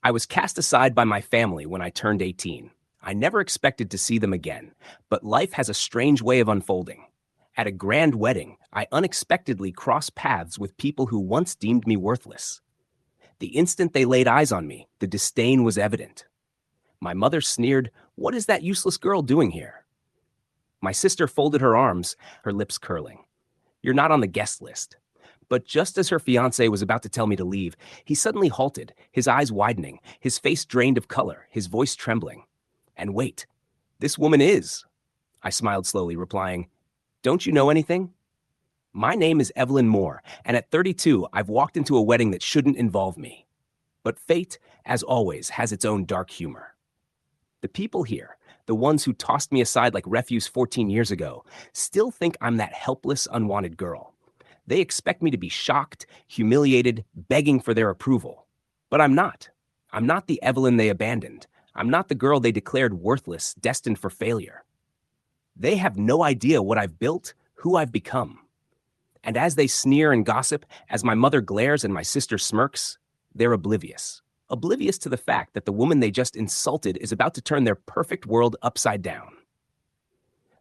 I was cast aside by my family when I turned 18. I never expected to see them again, but life has a strange way of unfolding. At a grand wedding, I unexpectedly crossed paths with people who once deemed me worthless. The instant they laid eyes on me, the disdain was evident. My mother sneered, "What is that useless girl doing here?" My sister folded her arms, her lips curling. "You're not on the guest list." But just as her fiancé was about to tell me to leave, he suddenly halted, his eyes widening, his face drained of color, his voice trembling. "And wait, this woman is." I smiled slowly, replying, "Don't you know anything?" My name is Evelyn Moore, and at 32, I've walked into a wedding that shouldn't involve me. But fate, as always, has its own dark humor. The people here, the ones who tossed me aside like refuse 14 years ago, still think I'm that helpless, unwanted girl. They expect me to be shocked, humiliated, begging for their approval. But I'm not. I'm not the Evelyn they abandoned. I'm not the girl they declared worthless, destined for failure. They have no idea what I've built, who I've become. And as they sneer and gossip, as my mother glares and my sister smirks, they're oblivious. Oblivious to the fact that the woman they just insulted is about to turn their perfect world upside down.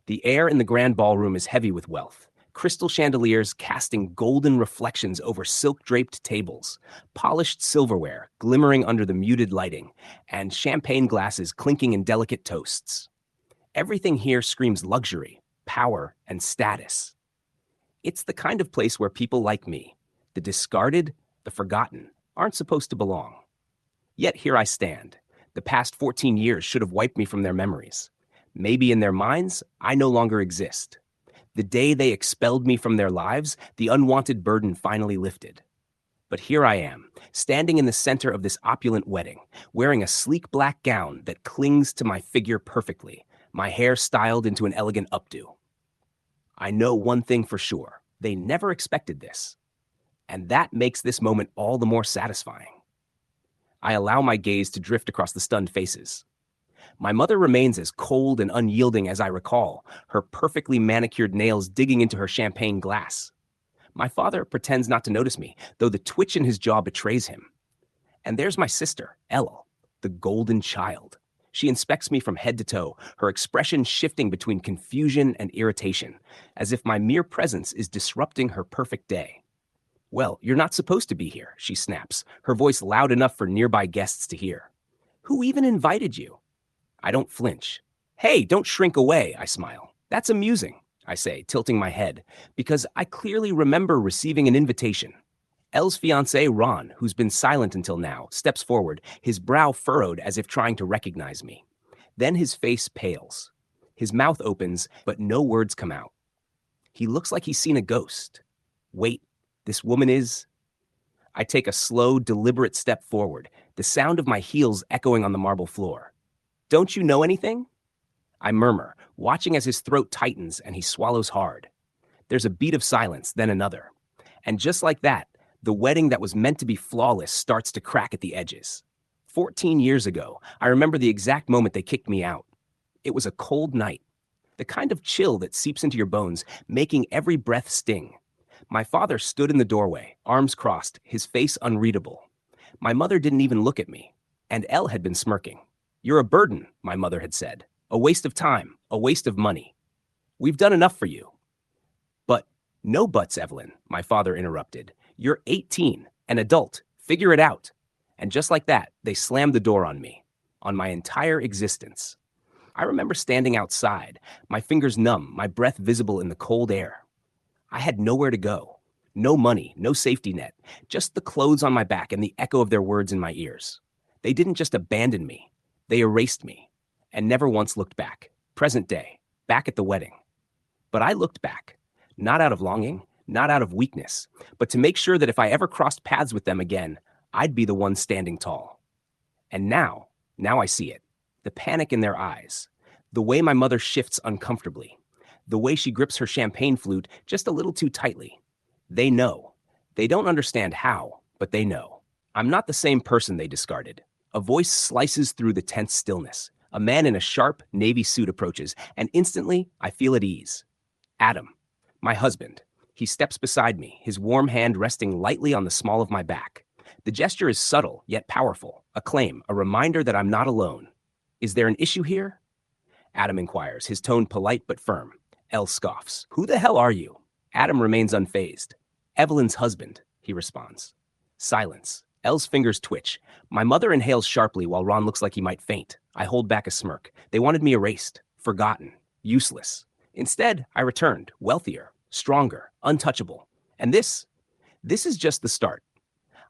The air in the grand ballroom is heavy with wealth. Crystal chandeliers casting golden reflections over silk-draped tables, polished silverware glimmering under the muted lighting, and champagne glasses clinking in delicate toasts. Everything here screams luxury, power, and status. It's the kind of place where people like me, the discarded, the forgotten, aren't supposed to belong. Yet here I stand. The past 14 years should have wiped me from their memories. Maybe in their minds, I no longer exist. The day they expelled me from their lives, the unwanted burden finally lifted. But here I am, standing in the center of this opulent wedding, wearing a sleek black gown that clings to my figure perfectly, my hair styled into an elegant updo. I know one thing for sure. They never expected this. And that makes this moment all the more satisfying. I allow my gaze to drift across the stunned faces. My mother remains as cold and unyielding as I recall, her perfectly manicured nails digging into her champagne glass. My father pretends not to notice me, though the twitch in his jaw betrays him. And there's my sister, Ella, the golden child. She inspects me from head to toe, her expression shifting between confusion and irritation, as if my mere presence is disrupting her perfect day. "Well, you're not supposed to be here," she snaps, her voice loud enough for nearby guests to hear. "Who even invited you?" I don't flinch. "Hey, don't shrink away," I smile. "That's amusing," I say, tilting my head, because I clearly remember receiving an invitation. Elle's fiancé, Ron, who's been silent until now, steps forward, his brow furrowed as if trying to recognize me. Then his face pales. His mouth opens, but no words come out. He looks like he's seen a ghost. Wait, this woman is... I take a slow, deliberate step forward, the sound of my heels echoing on the marble floor. "Don't you know anything?" I murmur, watching as his throat tightens and he swallows hard. There's a beat of silence, then another. And just like that, the wedding that was meant to be flawless starts to crack at the edges. 14 years ago, I remember the exact moment they kicked me out. It was a cold night. The kind of chill that seeps into your bones, making every breath sting. My father stood in the doorway, arms crossed, his face unreadable. My mother didn't even look at me, and Elle had been smirking. "You're a burden," my mother had said. "A waste of time, a waste of money. We've done enough for you." "But no buts, Evelyn," my father interrupted. "You're 18, an adult. Figure it out." And just like that, they slammed the door on me, on my entire existence. I remember standing outside, my fingers numb, my breath visible in the cold air. I had nowhere to go. No money, no safety net, just the clothes on my back and the echo of their words in my ears. They didn't just abandon me. They erased me, and never once looked back. Present day, back at the wedding. But I looked back, not out of longing, not out of weakness, but to make sure that if I ever crossed paths with them again, I'd be the one standing tall. And now I see it. The panic in their eyes. The way my mother shifts uncomfortably. The way she grips her champagne flute just a little too tightly. They know. They don't understand how, but they know. I'm not the same person they discarded. A voice slices through the tense stillness. A man in a sharp navy suit approaches, and instantly I feel at ease. Adam, my husband. He steps beside me, his warm hand resting lightly on the small of my back. The gesture is subtle, yet powerful. A claim, a reminder that I'm not alone. Is there an issue here? Adam inquires, his tone polite but firm. Elle scoffs. Who the hell are you? Adam remains unfazed. Evelyn's husband, he responds. Silence. Elle's fingers twitch. My mother inhales sharply while Ron looks like he might faint. I hold back a smirk. They wanted me erased, forgotten, useless. Instead, I returned, wealthier, stronger, untouchable. And this is just the start.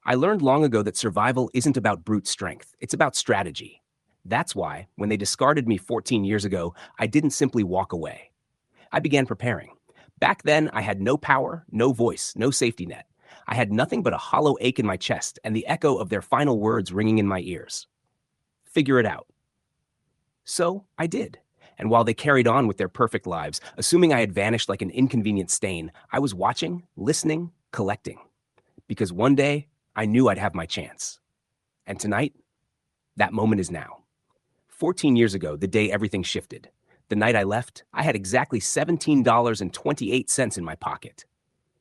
I learned long ago that survival isn't about brute strength, it's about strategy. That's why, when they discarded me 14 years ago, I didn't simply walk away. I began preparing. Back then, I had no power, no voice, no safety net. I had nothing but a hollow ache in my chest and the echo of their final words ringing in my ears. Figure it out. So I did. And while they carried on with their perfect lives, assuming I had vanished like an inconvenient stain, I was watching, listening, collecting. Because one day, I knew I'd have my chance. And tonight, that moment is now. 14 years ago, the day everything shifted. The night I left, I had exactly $17.28 in my pocket.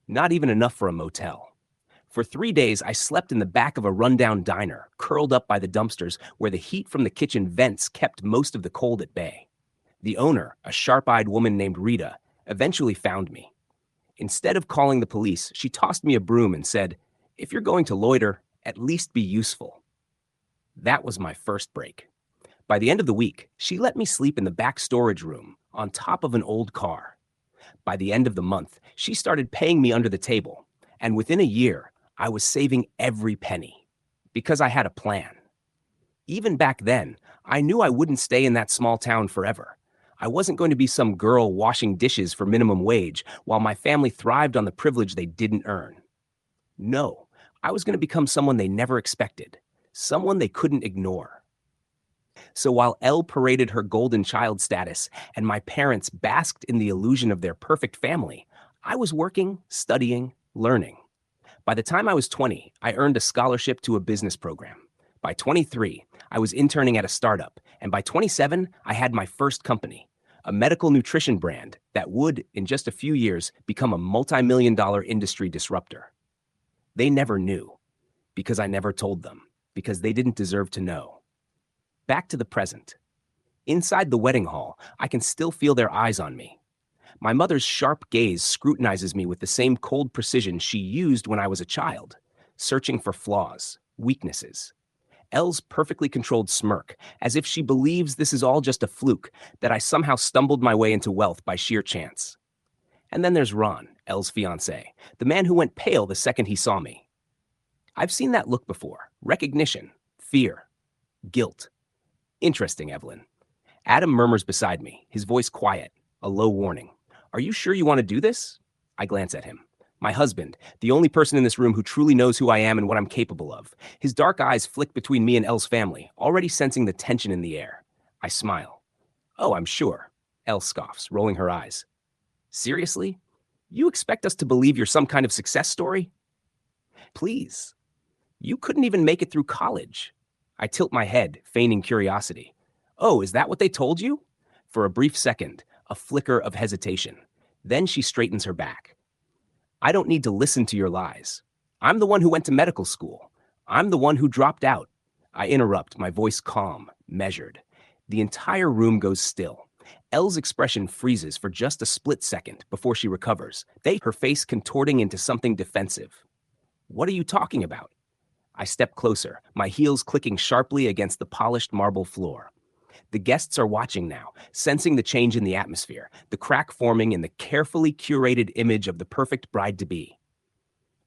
Not even enough for a motel. For 3 days, I slept in the back of a rundown diner, curled up by the dumpsters where the heat from the kitchen vents kept most of the cold at bay. The owner, a sharp-eyed woman named Rita, eventually found me. Instead of calling the police, she tossed me a broom and said, "If you're going to loiter, at least be useful." That was my first break. By the end of the week, she let me sleep in the back storage room on top of an old car. By the end of the month, she started paying me under the table, and within a year, I was saving every penny because I had a plan. Even back then, I knew I wouldn't stay in that small town forever. I wasn't going to be some girl washing dishes for minimum wage while my family thrived on the privilege they didn't earn. No, I was going to become someone they never expected, someone they couldn't ignore. So while Elle paraded her golden child status and my parents basked in the illusion of their perfect family, I was working, studying, learning. By the time I was 20, I earned a scholarship to a business program. By 23, I was interning at a startup, and by 27, I had my first company, a medical nutrition brand that would, in just a few years, become a multi-million-dollar industry disruptor. They never knew, because I never told them, because they didn't deserve to know. Back to the present. Inside the wedding hall, I can still feel their eyes on me. My mother's sharp gaze scrutinizes me with the same cold precision she used when I was a child, searching for flaws, weaknesses. Elle's perfectly controlled smirk, as if she believes this is all just a fluke, that I somehow stumbled my way into wealth by sheer chance. And then there's Ron, Elle's fiancé, the man who went pale the second he saw me. I've seen that look before. Recognition, fear, guilt. Interesting, Evelyn. Adam murmurs beside me, his voice quiet, a low warning. Are you sure you want to do this? I glance at him. My husband, the only person in this room who truly knows who I am and what I'm capable of. His dark eyes flick between me and Elle's family, already sensing the tension in the air. I smile. Oh, I'm sure. Elle scoffs, rolling her eyes. Seriously? You expect us to believe you're some kind of success story? Please. You couldn't even make it through college. I tilt my head, feigning curiosity. Oh, is that what they told you? For a brief second, a flicker of hesitation. Then she straightens her back. I don't need to listen to your lies. I'm the one who went to medical school. I'm the one who dropped out. I interrupt, my voice calm, measured. The entire room goes still. Elle's expression freezes for just a split second before she recovers, her face contorting into something defensive. What are you talking about? I step closer, my heels clicking sharply against the polished marble floor. The guests are watching now, sensing the change in the atmosphere, the crack forming in the carefully curated image of the perfect bride-to-be.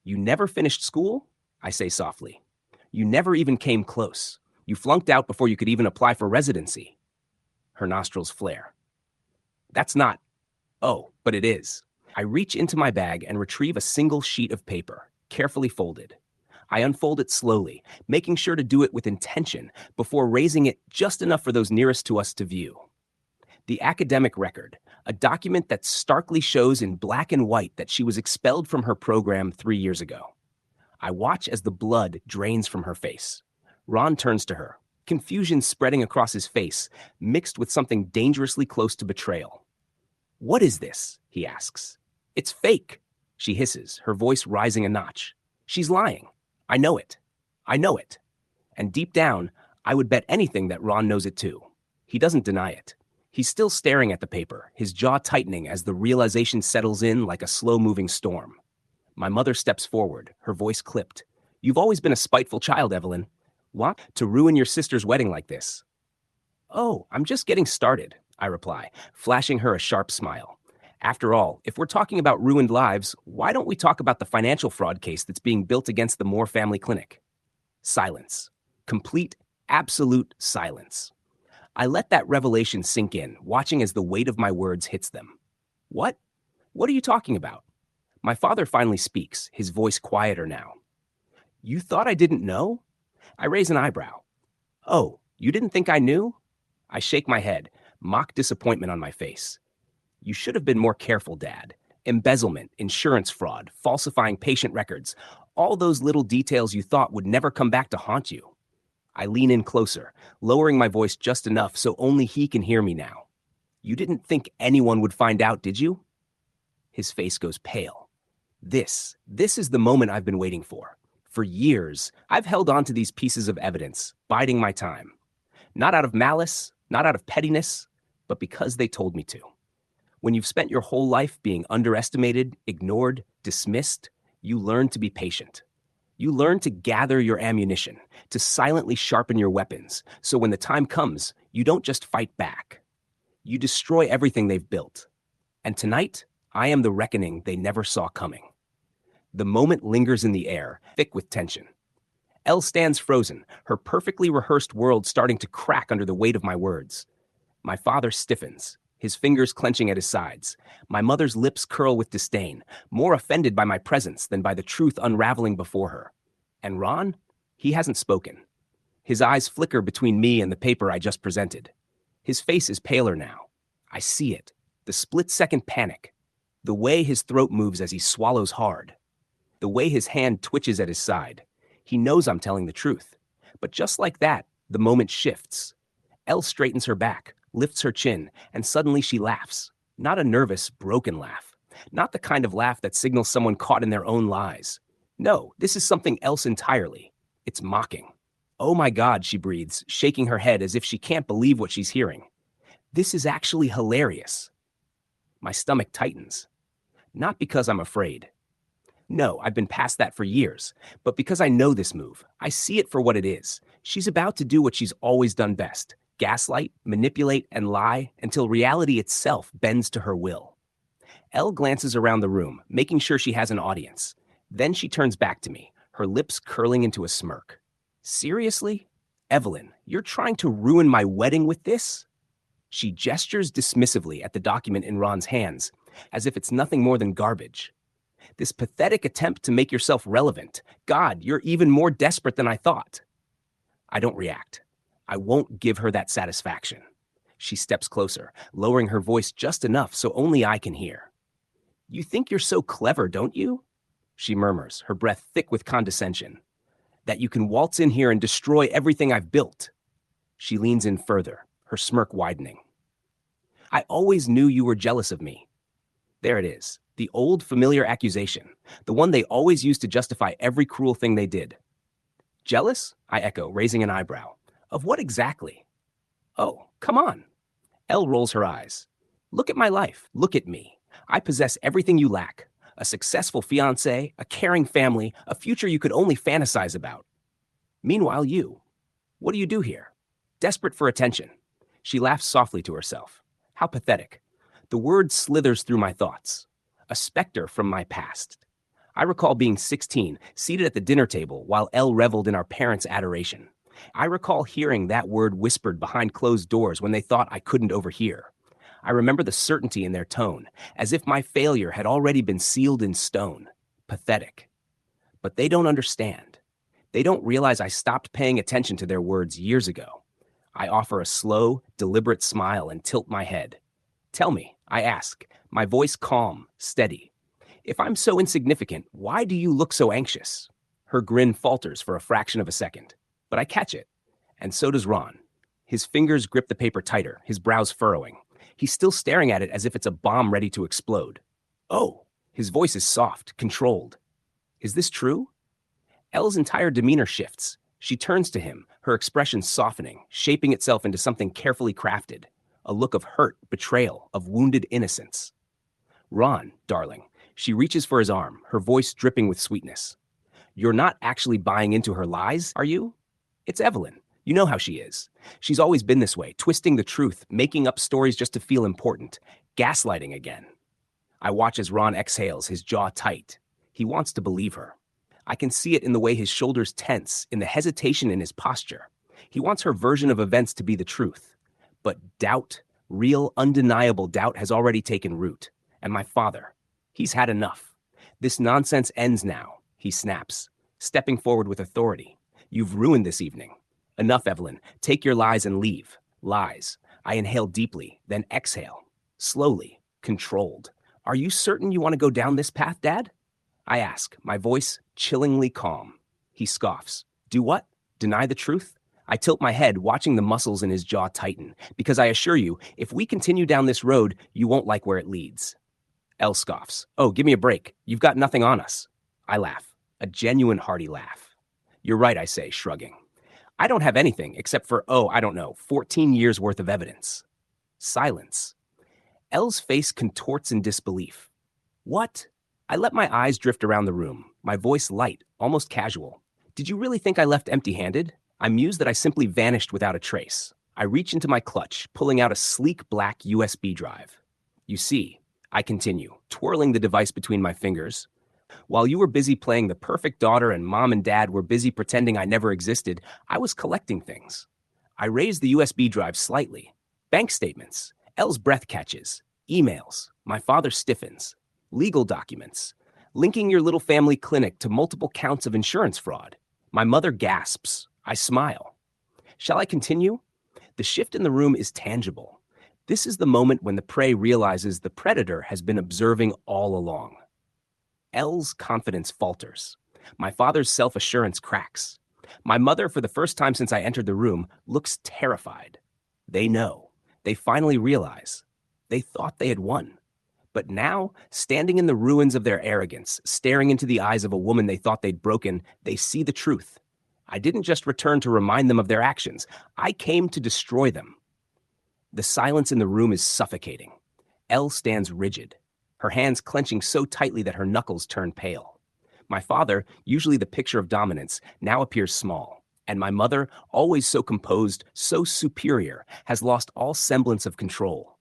You never finished school? I say softly. You never even came close. You flunked out before you could even apply for residency. Her nostrils flare. That's not... Oh, but it is. I reach into my bag and retrieve a single sheet of paper, carefully folded. I unfold it slowly, making sure to do it with intention before raising it just enough for those nearest to us to view. The academic record, a document that starkly shows in black and white that she was expelled from her program 3 years ago. I watch as the blood drains from her face. Ron turns to her, confusion spreading across his face, mixed with something dangerously close to betrayal. What is this? He asks. It's fake, she hisses, her voice rising a notch. She's lying. I know it. I know it. And deep down, I would bet anything that Ron knows it too. He doesn't deny it. He's still staring at the paper, his jaw tightening as the realization settles in like a slow-moving storm. My mother steps forward, her voice clipped. You've always been a spiteful child, Evelyn. What? To ruin your sister's wedding like this? Oh, I'm just getting started, I reply, flashing her a sharp smile. After all, if we're talking about ruined lives, why don't we talk about the financial fraud case that's being built against the Moore family clinic? Silence. Complete, absolute silence. I let that revelation sink in, watching as the weight of my words hits them. What? What are you talking about? My father finally speaks, his voice quieter now. You thought I didn't know? I raise an eyebrow. Oh, you didn't think I knew? I shake my head, mock disappointment on my face. You should have been more careful, Dad. Embezzlement, insurance fraud, falsifying patient records, all those little details you thought would never come back to haunt you. I lean in closer, lowering my voice just enough so only he can hear me now. You didn't think anyone would find out, did you? His face goes pale. This is the moment I've been waiting for. For years, I've held on to these pieces of evidence, biding my time. Not out of malice, not out of pettiness, but because they told me to. When you've spent your whole life being underestimated, ignored, dismissed, you learn to be patient. You learn to gather your ammunition, to silently sharpen your weapons, so when the time comes, you don't just fight back. You destroy everything they've built. And tonight, I am the reckoning they never saw coming. The moment lingers in the air, thick with tension. Elle stands frozen, her perfectly rehearsed world starting to crack under the weight of my words. My father stiffens, his fingers clenching at his sides. My mother's lips curl with disdain, more offended by my presence than by the truth unraveling before her. And Ron? He hasn't spoken. His eyes flicker between me and the paper I just presented. His face is paler now. I see it, the split-second panic, the way his throat moves as he swallows hard, the way his hand twitches at his side. He knows I'm telling the truth. But just like that, the moment shifts. Elle straightens her back, lifts her chin, and suddenly she laughs. Not a nervous, broken laugh. Not the kind of laugh that signals someone caught in their own lies. No, this is something else entirely. It's mocking. Oh my God, she breathes, shaking her head as if she can't believe what she's hearing. This is actually hilarious. My stomach tightens. Not because I'm afraid. No, I've been past that for years, but because I know this move, I see it for what it is. She's about to do what she's always done best, gaslight, manipulate, and lie until reality itself bends to her will. Elle glances around the room, making sure she has an audience. Then she turns back to me, her lips curling into a smirk. Seriously? Evelyn, you're trying to ruin my wedding with this? She gestures dismissively at the document in Ron's hands, as if it's nothing more than garbage. This pathetic attempt to make yourself relevant. God, you're even more desperate than I thought. I don't react. I won't give her that satisfaction. She steps closer, lowering her voice just enough so only I can hear. You think you're so clever, don't you? She murmurs, her breath thick with condescension. That you can waltz in here and destroy everything I've built. She leans in further, her smirk widening. I always knew you were jealous of me. There it is. The old familiar accusation, the one they always used to justify every cruel thing they did. Jealous? I echo, raising an eyebrow. Of what exactly? Oh, come on. Elle rolls her eyes. Look at my life. Look at me. I possess everything you lack. A successful fiancé, a caring family, a future you could only fantasize about. Meanwhile, you. What do you do here? Desperate for attention. She laughs softly to herself. How pathetic. The word slithers through my thoughts. A specter from my past. I recall being 16, seated at the dinner table while Elle reveled in our parents' adoration. I recall hearing that word whispered behind closed doors when they thought I couldn't overhear. I remember the certainty in their tone, as if my failure had already been sealed in stone. Pathetic. But they don't understand. They don't realize I stopped paying attention to their words years ago. I offer a slow, deliberate smile and tilt my head. Tell me, I ask, my voice calm, steady. If I'm so insignificant, why do you look so anxious? Her grin falters for a fraction of a second, but I catch it. And so does Ron. His fingers grip the paper tighter, his brows furrowing. He's still staring at it as if it's a bomb ready to explode. Oh, his voice is soft, controlled. Is this true? Elle's entire demeanor shifts. She turns to him, her expression softening, shaping itself into something carefully crafted, a look of hurt, betrayal, of wounded innocence. Ron, darling. She reaches for his arm, her voice dripping with sweetness. You're not actually buying into her lies, are you? It's Evelyn. You know how she is. She's always been this way, twisting the truth, making up stories just to feel important, gaslighting again. I watch as Ron exhales, his jaw tight. He wants to believe her. I can see it in the way his shoulders tense, in the hesitation in his posture. He wants her version of events to be the truth. But doubt, real, undeniable doubt, has already taken root. And my father, he's had enough. This nonsense ends now, he snaps, stepping forward with authority. You've ruined this evening. Enough, Evelyn. Take your lies and leave. Lies. I inhale deeply, then exhale. Slowly, controlled. Are you certain you want to go down this path, Dad? I ask, my voice chillingly calm. He scoffs. Do what? Deny the truth? I tilt my head, watching the muscles in his jaw tighten, because I assure you, if we continue down this road, you won't like where it leads. Elle scoffs. Oh, give me a break. You've got nothing on us. I laugh, a genuine hearty laugh. You're right, I say, shrugging. I don't have anything except for, 14 years worth of evidence. Silence. Elle's face contorts in disbelief. What? I let my eyes drift around the room, my voice light, almost casual. Did you really think I left empty-handed? I muse that I simply vanished without a trace. I reach into my clutch, pulling out a sleek black USB drive. You see, I continue, twirling the device between my fingers. While you were busy playing the perfect daughter and Mom and Dad were busy pretending I never existed, I was collecting things. I raise the USB drive slightly. Bank statements. Elle's breath catches. Emails. My father stiffens. Legal documents. Linking your little family clinic to multiple counts of insurance fraud. My mother gasps. I smile. Shall I continue? The shift in the room is tangible. This is the moment when the prey realizes the predator has been observing all along. Elle's confidence falters. My father's self-assurance cracks. My mother, for the first time since I entered the room, looks terrified. They know. They finally realize. They thought they had won. But now, standing in the ruins of their arrogance, staring into the eyes of a woman they thought they'd broken, they see the truth. I didn't just return to remind them of their actions. I came to destroy them. The silence in the room is suffocating. Elle stands rigid, her hands clenching so tightly that her knuckles turn pale. My father, usually the picture of dominance, now appears small. And my mother, always so composed, so superior, has lost all semblance of control.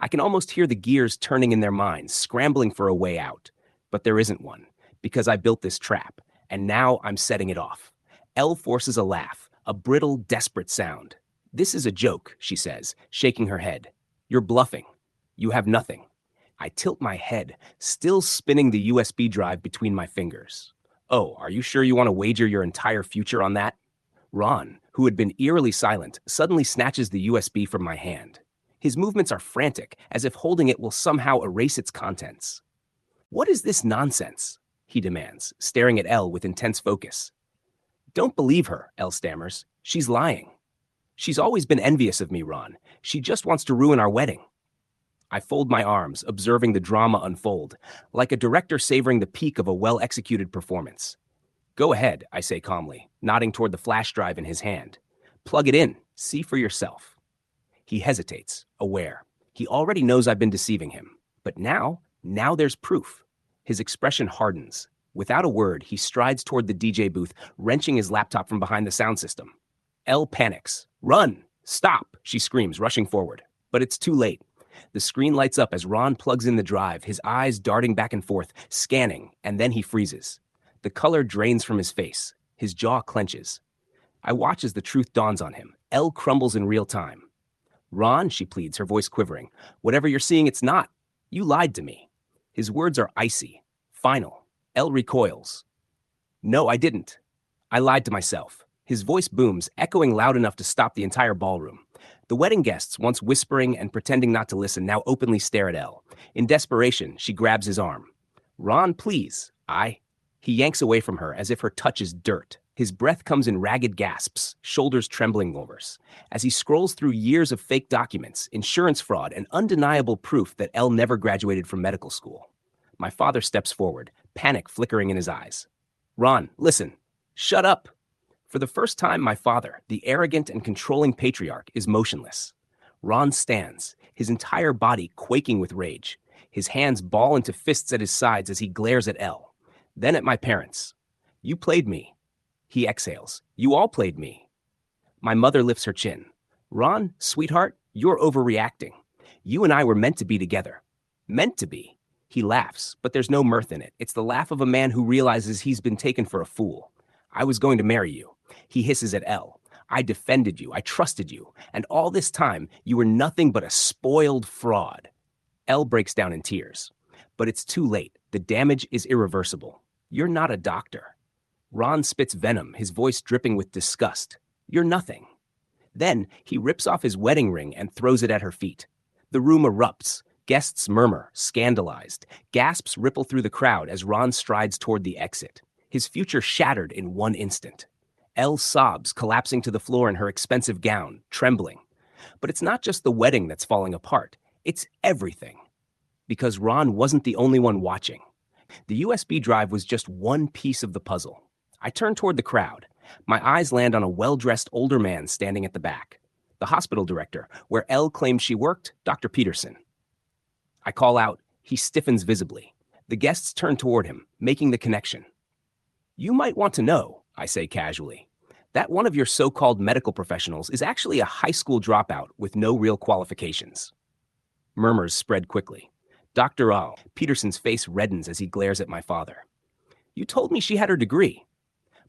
I can almost hear the gears turning in their minds, scrambling for a way out. But there isn't one, because I built this trap, and now I'm setting it off. Elle forces a laugh, a brittle, desperate sound. This is a joke, she says, shaking her head. You're bluffing. You have nothing. I tilt my head, still spinning the USB drive between my fingers. Oh, are you sure you want to wager your entire future on that? Ron, who had been eerily silent, suddenly snatches the USB from my hand. His movements are frantic, as if holding it will somehow erase its contents. What is this nonsense? He demands, staring at Elle with intense focus. Don't believe her, Elle stammers. She's lying. She's always been envious of me, Ron. She just wants to ruin our wedding. I fold my arms, observing the drama unfold, like a director savoring the peak of a well-executed performance. Go ahead, I say calmly, nodding toward the flash drive in his hand. Plug it in. See for yourself. He hesitates, aware. He already knows I've been deceiving him. But now there's proof. His expression hardens. Without a word, he strides toward the DJ booth, wrenching his laptop from behind the sound system. Elle panics. Run! Stop! She screams, rushing forward. But it's too late. The screen lights up as Ron plugs in the drive, his eyes darting back and forth, scanning, and then he freezes. The color drains from his face. His jaw clenches. I watch as the truth dawns on him. Elle crumbles in real time. Ron, she pleads, her voice quivering. Whatever you're seeing, it's not. You lied to me. His words are icy, final. Elle recoils. No, I didn't. I lied to myself. His voice booms, echoing loud enough to stop the entire ballroom. The wedding guests, once whispering and pretending not to listen, now openly stare at Elle. In desperation, she grabs his arm. Ron, please. He yanks away from her as if her touch is dirt. His breath comes in ragged gasps, shoulders trembling over. As he scrolls through years of fake documents, insurance fraud, and undeniable proof that Elle never graduated from medical school. My father steps forward, panic flickering in his eyes. Ron, listen. Shut up. For the first time, my father, the arrogant and controlling patriarch, is motionless. Ron stands, his entire body quaking with rage. His hands ball into fists at his sides as he glares at Elle, then at my parents. You played me. He exhales. You all played me. My mother lifts her chin. Ron, sweetheart, you're overreacting. You and I were meant to be together. Meant to be. He laughs, but there's no mirth in it. It's the laugh of a man who realizes he's been taken for a fool. I was going to marry you. He hisses at Elle. I defended you. I trusted you. And all this time, you were nothing but a spoiled fraud. Elle breaks down in tears. But it's too late. The damage is irreversible. You're not a doctor. Ron spits venom, his voice dripping with disgust. You're nothing. Then he rips off his wedding ring and throws it at her feet. The room erupts. Guests murmur, scandalized. Gasps ripple through the crowd as Ron strides toward the exit. His future shattered in one instant. Elle sobs, collapsing to the floor in her expensive gown, trembling. But it's not just the wedding that's falling apart. It's everything. Because Ron wasn't the only one watching. The USB drive was just one piece of the puzzle. I turn toward the crowd. My eyes land on a well-dressed older man standing at the back. The hospital director, where Elle claimed she worked, Dr. Peterson. I call out. He stiffens visibly. The guests turn toward him, making the connection. You might want to know, I say casually, that one of your so-called medical professionals is actually a high school dropout with no real qualifications. Murmurs spread quickly. Dr. O. Peterson's face reddens as he glares at my father. You told me she had her degree.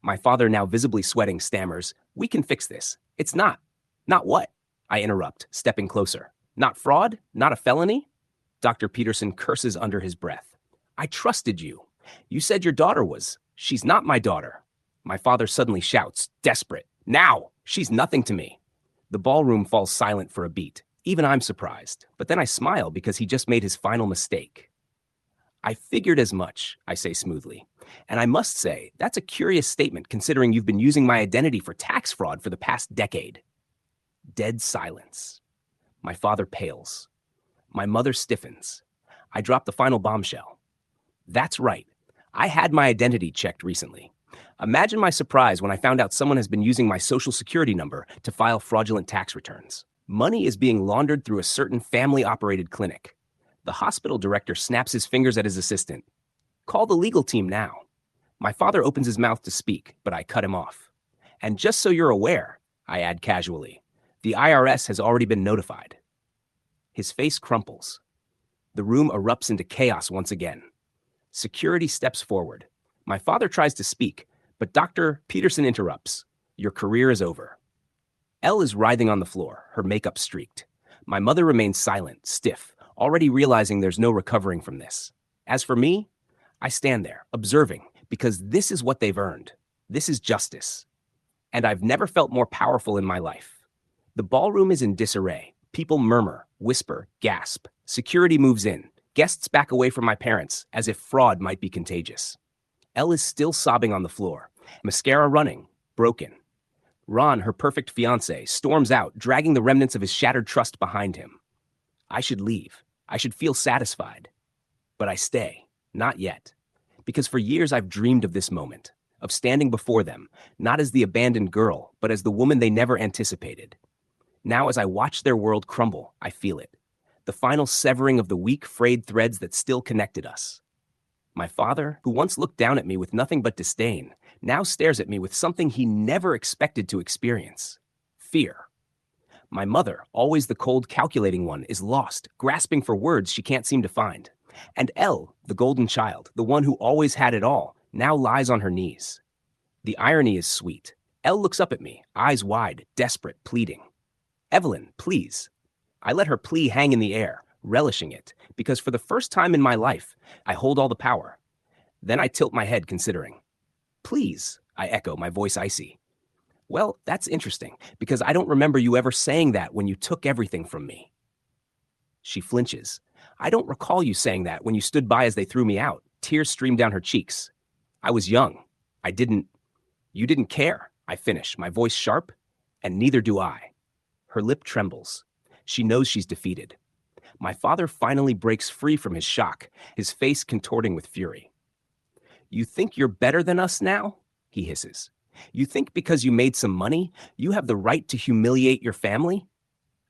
My father, now visibly sweating, stammers, we can fix this. It's not. Not what? I interrupt, stepping closer. Not fraud? Not a felony? Dr. Peterson curses under his breath. I trusted you. You said your daughter was. She's not my daughter. My father suddenly shouts, desperate. Now! She's nothing to me. The ballroom falls silent for a beat. Even I'm surprised. But then I smile because he just made his final mistake. I figured as much, I say smoothly. And I must say, that's a curious statement considering you've been using my identity for tax fraud for the past decade. Dead silence. My father pales. My mother stiffens. I drop the final bombshell. That's right. I had my identity checked recently. Imagine my surprise when I found out someone has been using my social security number to file fraudulent tax returns. Money is being laundered through a certain family-operated clinic. The hospital director snaps his fingers at his assistant. Call the legal team now. My father opens his mouth to speak, but I cut him off. And just so you're aware, I add casually, the IRS has already been notified. His face crumples. The room erupts into chaos once again. Security steps forward. My father tries to speak, but Dr. Peterson interrupts. Your career is over. Elle is writhing on the floor, her makeup streaked. My mother remains silent, stiff, already realizing there's no recovering from this. As for me, I stand there, observing, because this is what they've earned. This is justice. And I've never felt more powerful in my life. The ballroom is in disarray. People murmur, whisper, gasp. Security moves in. Guests back away from my parents, as if fraud might be contagious. Elle is still sobbing on the floor, mascara running, broken. Ron, her perfect fiancé, storms out, dragging the remnants of his shattered trust behind him. I should leave. I should feel satisfied. But I stay. Not yet. Because for years I've dreamed of this moment, of standing before them, not as the abandoned girl, but as the woman they never anticipated. Now as I watch their world crumble, I feel it. The final severing of the weak, frayed threads that still connected us. My father, who once looked down at me with nothing but disdain, now stares at me with something he never expected to experience. Fear. My mother, always the cold, calculating one, is lost, grasping for words she can't seem to find. And Elle, the golden child, the one who always had it all, now lies on her knees. The irony is sweet. Elle looks up at me, eyes wide, desperate, pleading. Evelyn, please. I let her plea hang in the air, relishing it, because for the first time in my life, I hold all the power. Then I tilt my head, considering. Please, I echo, my voice icy. Well, that's interesting, because I don't remember you ever saying that when you took everything from me. She flinches. I don't recall you saying that when you stood by as they threw me out. Tears stream down her cheeks. I was young. You didn't care, I finish, my voice sharp, and neither do I. Her lip trembles. She knows she's defeated. My father finally breaks free from his shock, his face contorting with fury. You think you're better than us now? He hisses. You think because you made some money, you have the right to humiliate your family?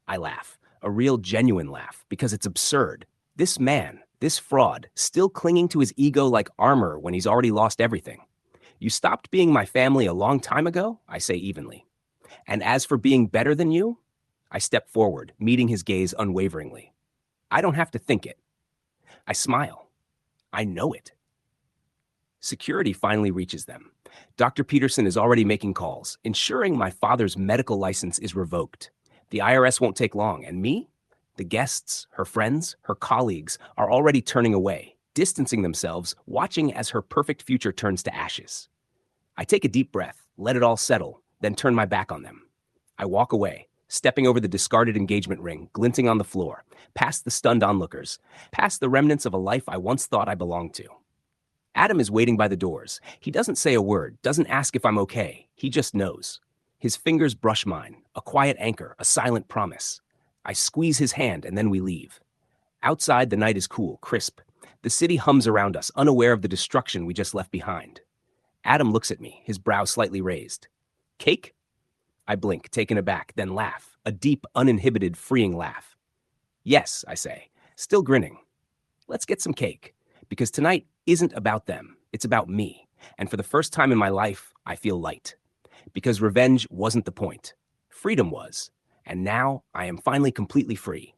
I laugh, a real genuine laugh, because it's absurd. This man, this fraud, still clinging to his ego like armor when he's already lost everything. You stopped being my family a long time ago, I say evenly. And as for being better than you, I step forward, meeting his gaze unwaveringly. I don't have to think it. I smile. I know it. Security finally reaches them. Dr. Peterson is already making calls, ensuring my father's medical license is revoked. The IRS won't take long, and me? The guests, her friends, her colleagues are already turning away, distancing themselves, watching as her perfect future turns to ashes. I take a deep breath, let it all settle, then turn my back on them. I walk away, stepping over the discarded engagement ring, glinting on the floor, past the stunned onlookers, past the remnants of a life I once thought I belonged to. Adam is waiting by the doors. He doesn't say a word, doesn't ask if I'm okay. He just knows. His fingers brush mine, a quiet anchor, a silent promise. I squeeze his hand and then we leave. Outside, the night is cool, crisp. The city hums around us, unaware of the destruction we just left behind. Adam looks at me, his brow slightly raised. Cake? I blink, taken aback, then laugh, a deep, uninhibited, freeing laugh. Yes, I say, still grinning. Let's get some cake, because tonight isn't about them, it's about me. And for the first time in my life, I feel light. Because revenge wasn't the point. Freedom was. And now I am finally completely free.